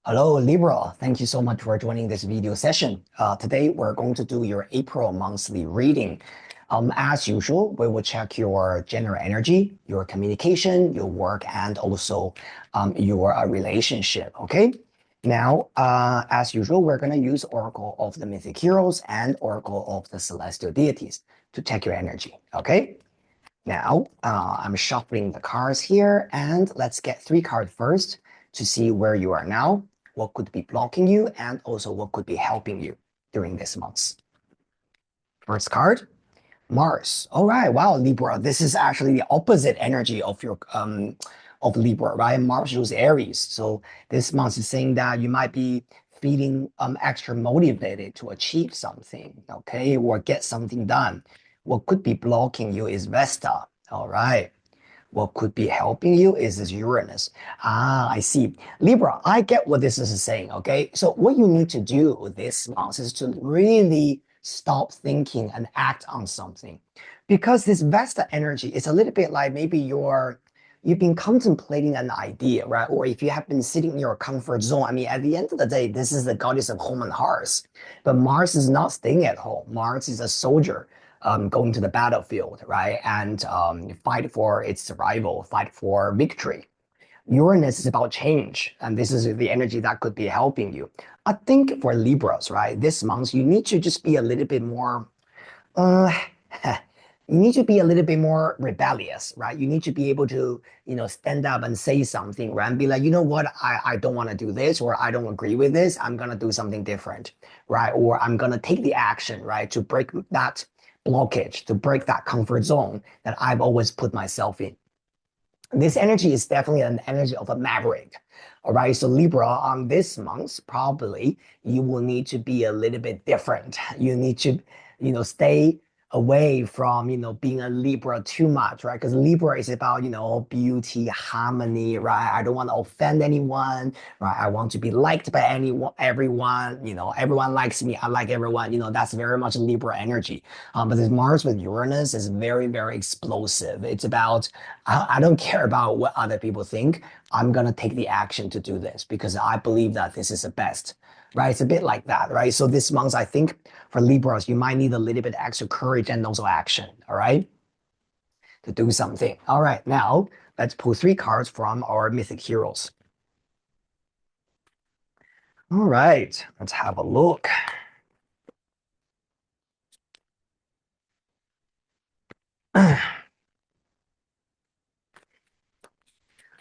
Hello, Libra. Thank you so much for joining this video session. Today, we're going to do your April monthly reading. As usual, we will check your general energy, your communication, your work, and also your relationship. Okay. Now, as usual, we're going to use Oracle of the Mythic Heroes and Oracle of the Celestial Deities to check your energy. Okay. Now, I'm shuffling the cards here, and let's get three cards first to see where you are now, what could be blocking you, and also what could be helping you during this month. First card, Mars. All right, wow, Libra. This is actually the opposite energy of your of Libra, right? Mars rules Aries, so this month is saying that you might be feeling extra motivated to achieve something, okay, or get something done. What could be blocking you is Vesta. All right. What could be helping you is this Uranus. Ah, I see. Libra, I get what this is saying, okay? So what you need to do this month is to really stop thinking and act on something. Because this Vesta energy is a little bit like maybe you've been contemplating an idea, right? Or if you have been sitting in your comfort zone, I mean, at the end of the day, this is the goddess of home and hearth. But Mars is not staying at home. Mars is a soldier going to the battlefield, right? And fight for its survival, fight for victory. Uranus is about change, and this is the energy that could be helping you. I think for Libras, right, this month you need to just be a little bit more uh, you need to be a little bit more rebellious, right? You need to be able to, stand up and say something, right? And be like, you know what, I don't want to do this, or I don't agree with this. I'm going to do something different, right? Or I'm going to take the action, right? To break that blockage, to break that comfort zone that I've always put myself in. This energy is definitely an energy of a maverick. All right. So Libra on this month, probably you will need to be a little bit different. You need to, stay away from, being a Libra too much, right? Because Libra is about, beauty, harmony, right? I don't want to offend anyone, right? I want to be liked by anyone, everyone, everyone likes me. I like everyone, that's very much Libra energy. But this Mars with Uranus is very, very explosive. It's about I don't care about what other people think. I'm going to take the action to do this because I believe that this is the best, right? It's a bit like that, right? So this month, I think for Libras, you might need a little bit extra courage and also action, all right? To do something. All right, now let's pull three cards from our mythic heroes. All right, let's have a look.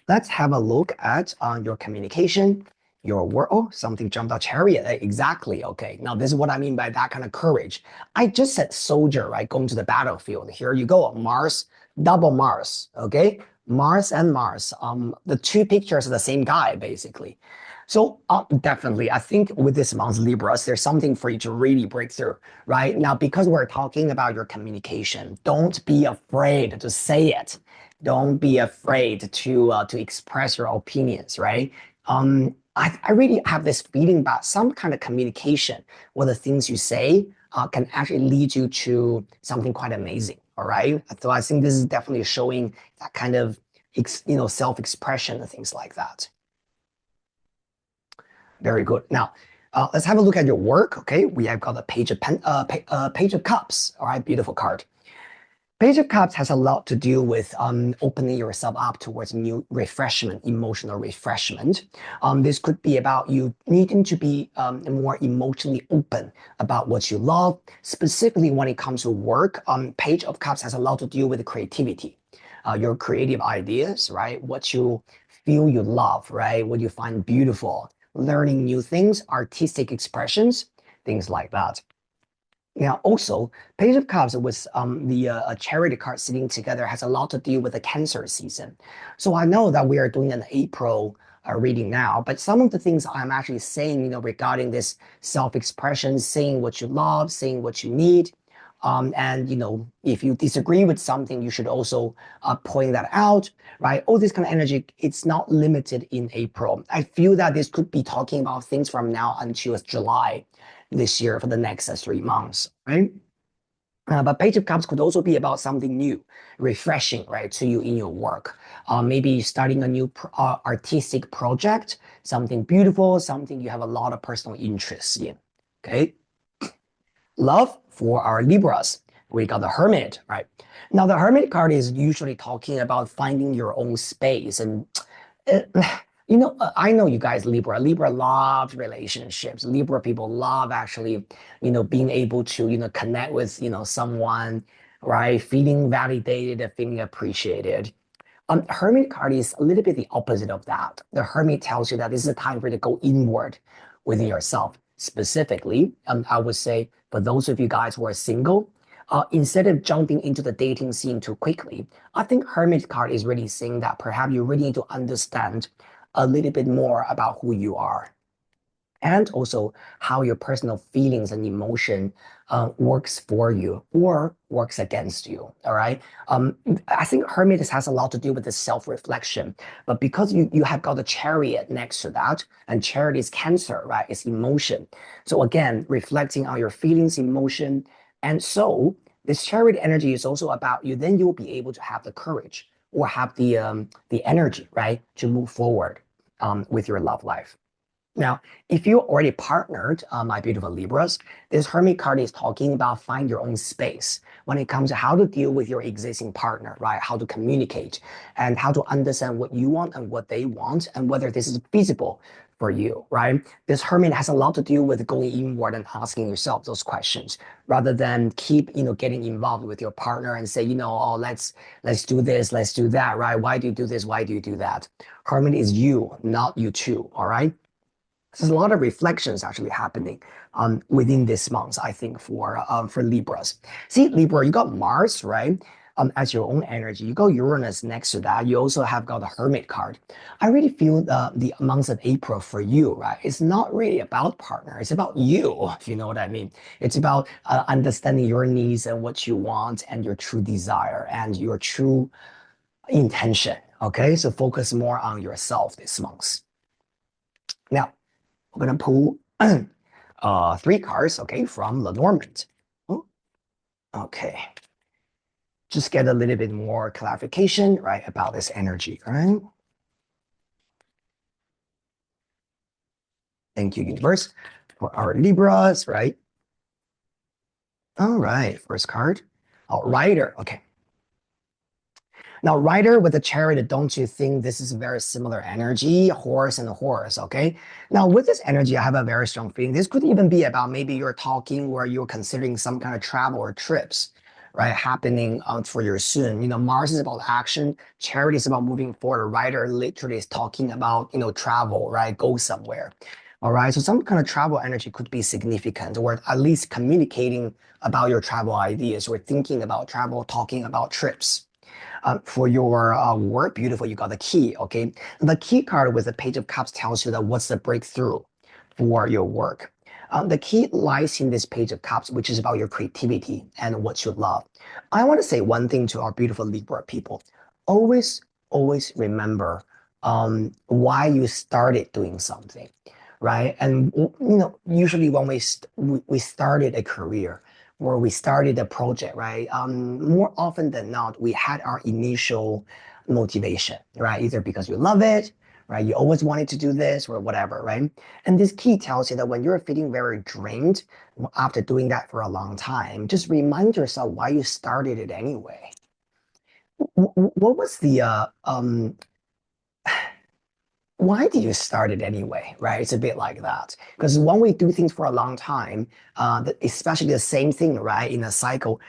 Let's have a look at your communication, your work. Oh, something jumped out. Chariot. Exactly. Okay. Now, this is what I mean by that kind of courage. I just said soldier, right? Going to the battlefield. Here you go. Mars, double Mars. Okay. Mars and Mars. The two pictures are the same guy, basically. So definitely, I think with this month's Libras, there's something for you to really break through, right? Now, because we're talking about your communication, don't be afraid to say it. Don't be afraid to express your opinions, right? I really have this feeling about some kind of communication where the things you say can actually lead you to something quite amazing. All right. So I think this is definitely showing that kind of self-expression and things like that. Very good. Now, let's have a look at your work. Okay, we have got a page of cups. All right, beautiful card. Page of Cups has a lot to do with opening yourself up towards new refreshment, emotional refreshment. This could be about you needing to be more emotionally open about what you love. Specifically, when it comes to work, Page of Cups has a lot to do with creativity, your creative ideas, right? What you feel you love, right? What you find beautiful, learning new things, artistic expressions, things like that. Now, also, Page of Cups with the charity card sitting together has a lot to do with the Cancer season. So I know that we are doing an April reading now, but some of the things I'm actually saying, regarding this self-expression, saying what you love, saying what you need, and if you disagree with something, you should also point that out, right? All this kind of energy, it's not limited in April. I feel that this could be talking about things from now until July this year for the next 3 months, right? But Page of Cups could also be about something new, refreshing, right, to you in your work. Maybe starting a new artistic project, something beautiful, something you have a lot of personal interest in. Okay. Love for our Libras. We got the Hermit, right? Now, the Hermit card is usually talking about finding your own space. And, uh, I know you guys, Libra loves relationships. Libra people love actually, being able to, connect with, someone, right? Feeling validated, feeling appreciated. Hermit card is a little bit the opposite of that. The Hermit tells you that this is a time for you to go inward within yourself. Specifically, I would say for those of you guys who are single, instead of jumping into the dating scene too quickly, I think Hermit card is really saying that perhaps you really need to understand a little bit more about who you are and also how your personal feelings and emotion works for you or works against you. All right. I think Hermit has a lot to do with the self-reflection, but because you have got the chariot next to that, and chariot is Cancer, right? It's emotion. So again, reflecting on your feelings, emotion, and so this chariot energy is also about you. Then you'll be able to have the courage or have the energy, right, to move forward with your love life. Now, if you're already partnered, my beautiful Libras, this Hermit card is talking about find your own space when it comes to how to deal with your existing partner, right? How to communicate and how to understand what you want and what they want and whether this is feasible for you, right? This Hermit has a lot to do with going inward and asking yourself those questions rather than keep, getting involved with your partner and say, oh, let's do this, let's do that, right? Why do you do this? Why do you do that? Hermit is you, not you too, all right? There's a lot of reflections actually happening within this month, I think, for Libras. See, Libra, you got Mars, right? As your own energy. You got Uranus next to that. You also have got the Hermit card. I really feel the month of April for you, right? It's not really about partner. It's about you, if you know what I mean. It's about understanding your needs and what you want and your true desire and your true intention. Okay, so focus more on yourself this month. Now, we're gonna pull three cards, okay, from Lenormand. Oh, okay, just get a little bit more clarification, right, about this energy, right? Thank you, universe, for our Libras, right? All right, first card. Oh, Rider, okay. Now, Rider with the chariot, don't you think this is a very similar energy? Horse and a horse, okay? Now, with this energy, I have a very strong feeling. This could even be about maybe you're talking or you're considering some kind of travel or trips, right, happening for you soon. Mars is about action. Chariot is about moving forward. Rider literally is talking about, travel, right? Go somewhere. All right. So some kind of travel energy could be significant, or at least communicating about your travel ideas or thinking about travel, talking about trips for your work, beautiful, you got the key, okay? The key card with the Page of Cups tells you that what's the breakthrough for your work. The key lies in this Page of Cups, which is about your creativity and what you love. I want to say one thing to our beautiful Libra people. Always, always remember why you started doing something, right? And usually when we started a career, where we started a project, right? More often than not, we had our initial motivation, right? Either because you love it, right? You always wanted to do this or whatever, right? And this key tells you that when you're feeling very drained after doing that for a long time, just remind yourself why you started it anyway. What was the why do you start it anyway, right? It's a bit like that. Because when we do things for a long time, especially the same thing, right, in a cycle,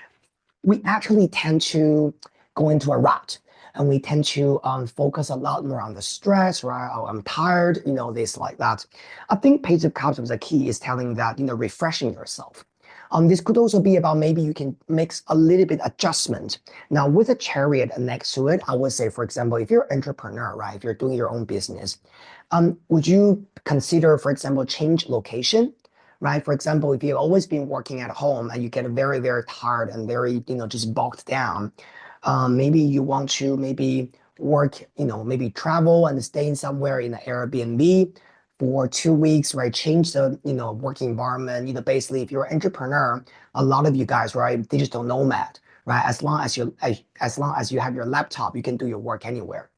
we actually tend to go into a rut and we tend to focus a lot more on the stress, right? Oh, I'm tired, this like that. I think Page of Cups was a key is telling that, refreshing yourself. This could also be about maybe you can make a little bit adjustment. Now, with a chariot next to it, I would say, for example, if you're an entrepreneur, right, if you're doing your own business, would you consider, for example, change location? Right. For example, if you've always been working at home and you get very, very tired and very, just bogged down, maybe you want to maybe work, maybe travel and stay in somewhere in an Airbnb for 2 weeks, right? Change the, working environment. Basically, if you're an entrepreneur, a lot of you guys, right, digital nomad, right? As long as you have your laptop, you can do your work anywhere.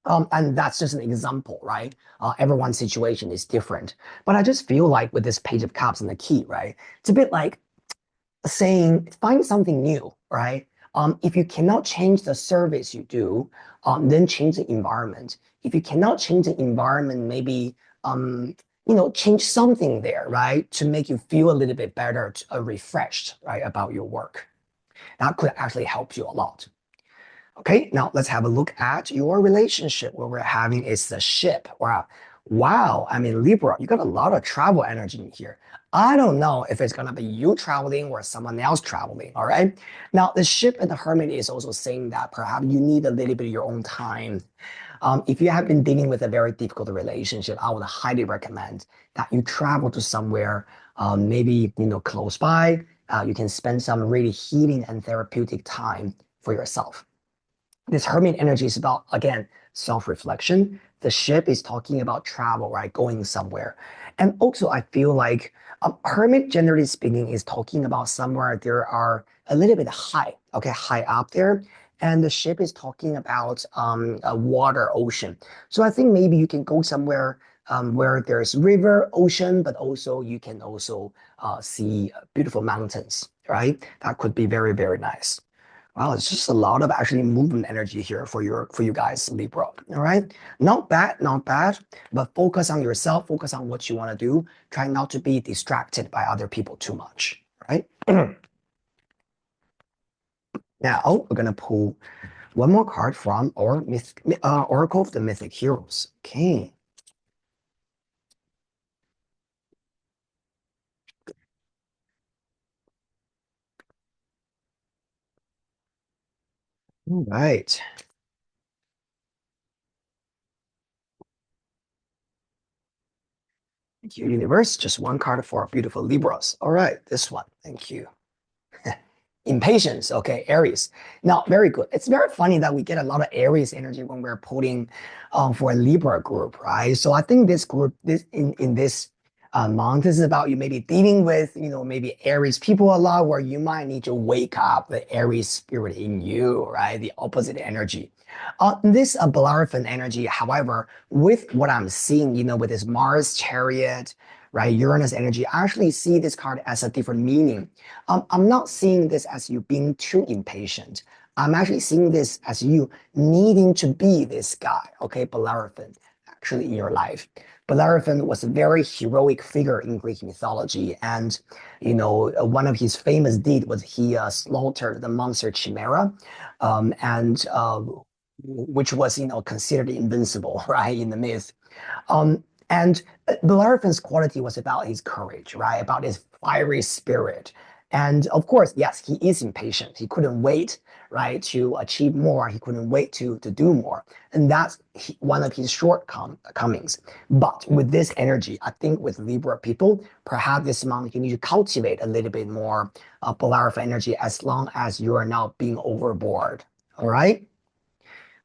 And that's just an example, right? Everyone's situation is different. But I just feel like with this Page of Cups and the key, right? It's a bit like saying find something new, right? If you cannot change the service you do, then change the environment. If you cannot change the environment, maybe change something there, right, to make you feel a little bit better, refreshed, right, about your work. That could actually help you a lot. Okay, now let's have a look at your relationship. What we're having is the ship. Wow. Wow. I mean, Libra, you got a lot of travel energy in here. I don't know if it's going to be you traveling or someone else traveling. All right. Now, the ship and the hermit is also saying that perhaps you need a little bit of your own time. If you have been dealing with a very difficult relationship, I would highly recommend that you travel to somewhere, maybe, close by. You can spend some really healing and therapeutic time for yourself. This hermit energy is about, again, self-reflection. The ship is talking about travel, right? Going somewhere. And also, I feel like hermit, generally speaking, is talking about somewhere there are a little bit high, okay, high up there. And the ship is talking about a water, ocean. So I think maybe you can go somewhere where there's river, ocean, but also you can also see beautiful mountains, right? That could be very, very nice. Wow, it's just a lot of actually movement energy here for you guys, Libra. All right. Not bad, not bad. But focus on yourself, focus on what you want to do. Try not to be distracted by other people too much. Right. Now we're gonna pull one more card from our Oracle of the Mythic Heroes. Okay. All right. Thank you, universe. Just one card for our beautiful Libras. All right, this one. Thank you. Impatience. Okay, Aries. Now, very good. It's very funny that we get a lot of Aries energy when we're pulling for a Libra group, right? So I think this group, this in this month is about you maybe dealing with, maybe Aries people a lot, where you might need to wake up the Aries spirit in you, right? The opposite energy. This Bellerophon energy, however, with what I'm seeing, with this Mars chariot, right, Uranus energy, I actually see this card as a different meaning. I'm not seeing this as you being too impatient. I'm actually seeing this as you needing to be this guy, okay, Bellerophon, actually in your life. Bellerophon was a very heroic figure in Greek mythology, and one of his famous deeds was he slaughtered the monster Chimera, and which was considered invincible, right, in the myth. And Bellerophon's quality was about his courage, right? About his fiery spirit. And of course, yes, he is impatient. He couldn't wait, right, to achieve more. He couldn't wait to do more. And that's one of his shortcomings. But with this energy, I think with Libra people, perhaps this month you need to cultivate a little bit more Bellerophon energy as long as you are not being overboard. All right?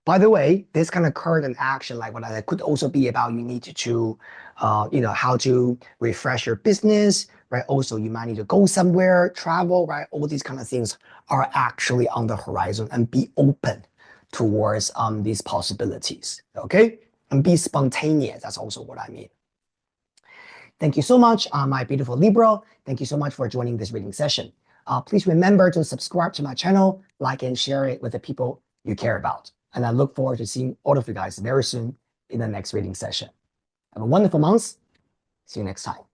By the way, this kind of current and action, like what I could also be about you need to, how to refresh your business, right? Also, you might need to go somewhere, travel, right? All these kind of things are actually on the horizon, and be open towards these possibilities, okay? And be spontaneous. That's also what I mean. Thank you so much, my beautiful Libra. Thank you so much for joining this reading session. Please remember to subscribe to my channel, like and share it with the people you care about. And I look forward to seeing all of you guys very soon in the next reading session. Have a wonderful month. See you next time.